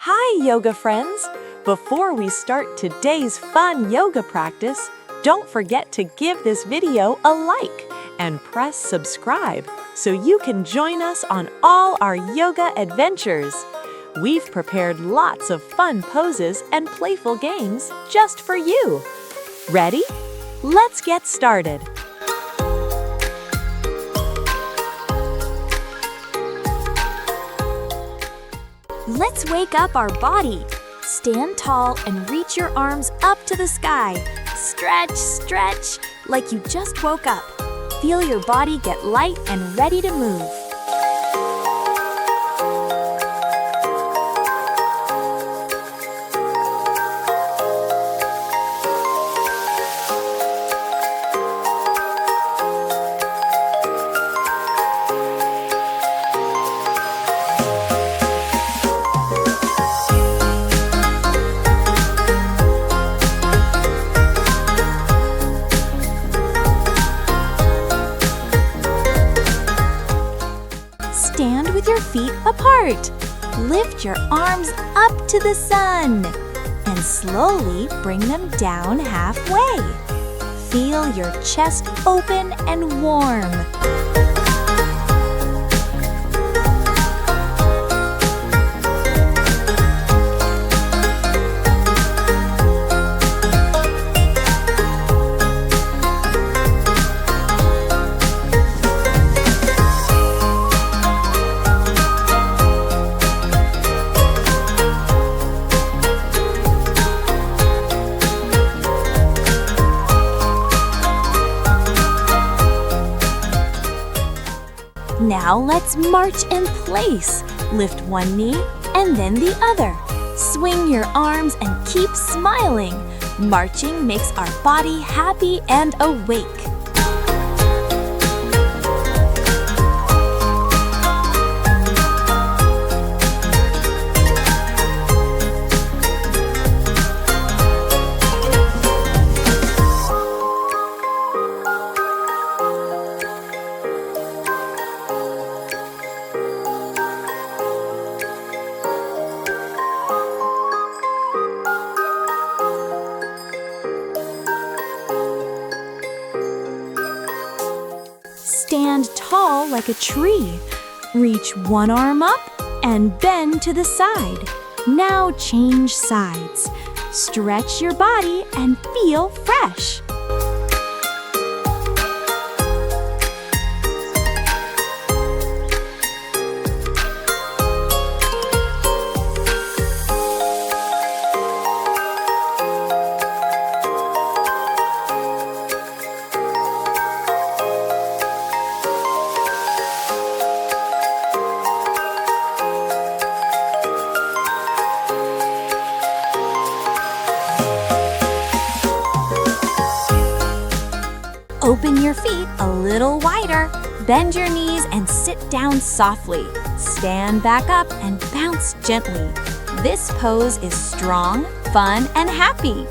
Hi, yoga friends! Before we start today's fun yoga practice, don't forget to give this video a like and press subscribe so you can join us on all our yoga adventures. We've prepared lots of fun poses and playful games just for you. Ready? Let's get started. Let's wake up our body. Stand tall and reach your arms up to the sky. Stretch, stretch, like you just woke up. Feel your body get light and ready to move. Stand with your feet apart. Lift your arms up to the sun and slowly bring them down halfway. Feel your chest open and warm. Now let's march in place. Lift one knee and then the other. Swing your arms and keep smiling. Marching makes our body happy and awake. Stand tall like a tree. Reach one arm up and bend to the side. Now change sides. Stretch your body and feel fresh. Open your feet a little wider. Bend your knees and sit down softly. Stand back up and bounce gently. This pose is strong, fun, and happy.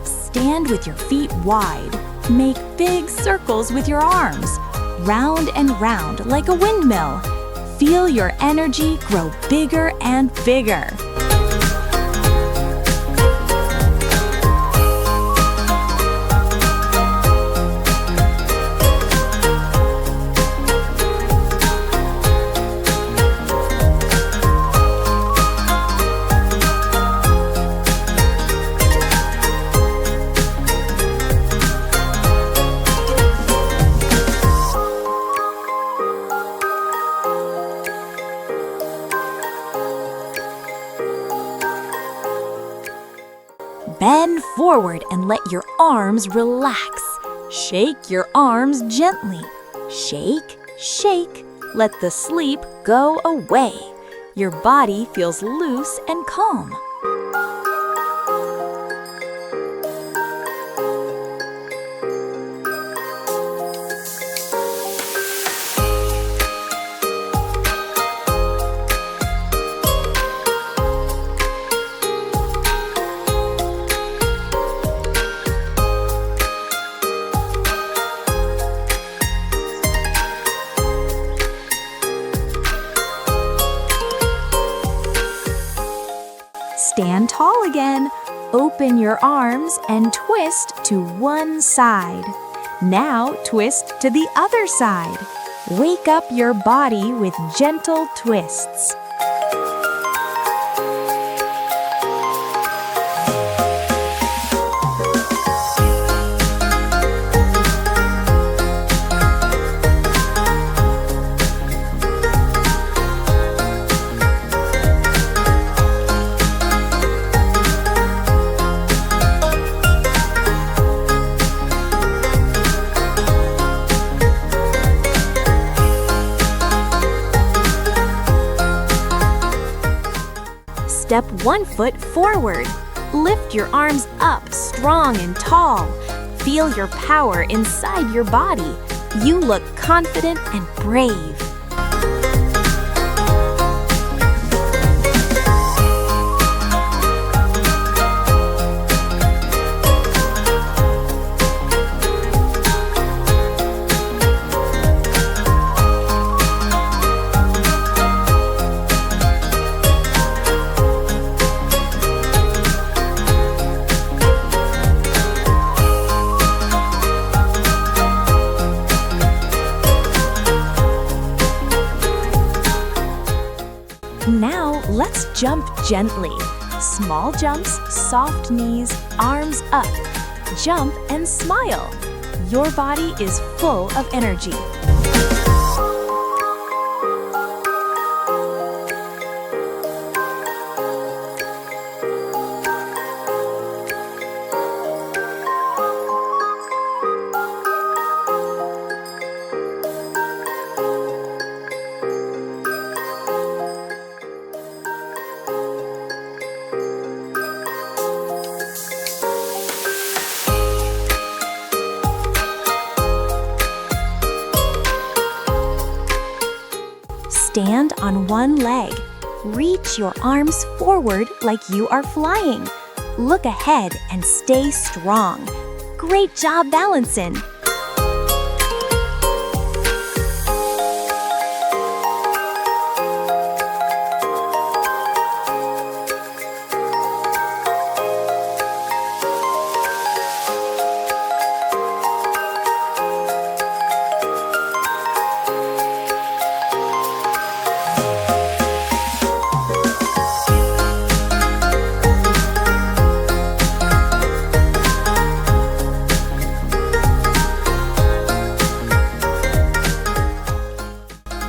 Stand with your feet wide. Make big circles with your arms. Round and round like a windmill. Feel your energy grow bigger and bigger. Bend forward and let your arms relax. Shake your arms gently. Shake, shake. Let the sleep go away. Your body feels loose and calm. Stand tall again. Open your arms and twist to one side. Now twist to the other side. Wake up your body with gentle twists. Step 1 foot forward. Lift your arms up strong and tall. Feel your power inside your body. You look confident and brave. Now, let's jump gently. Small jumps, soft knees, arms up. Jump and smile. Your body is full of energy. Stand on one leg. Reach your arms forward like you are flying. Look ahead and stay strong. Great job balancing.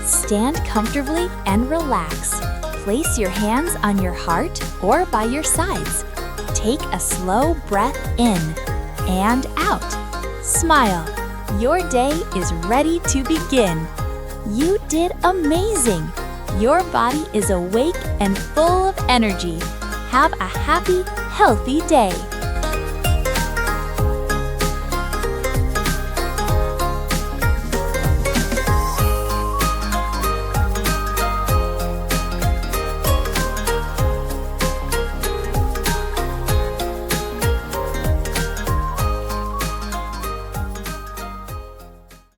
Stand comfortably and relax. Place your hands on your heart or by your sides. Take a slow breath in and out. Smile. Your day is ready to begin. You did amazing. Your body is awake and full of energy. Have a happy, healthy day.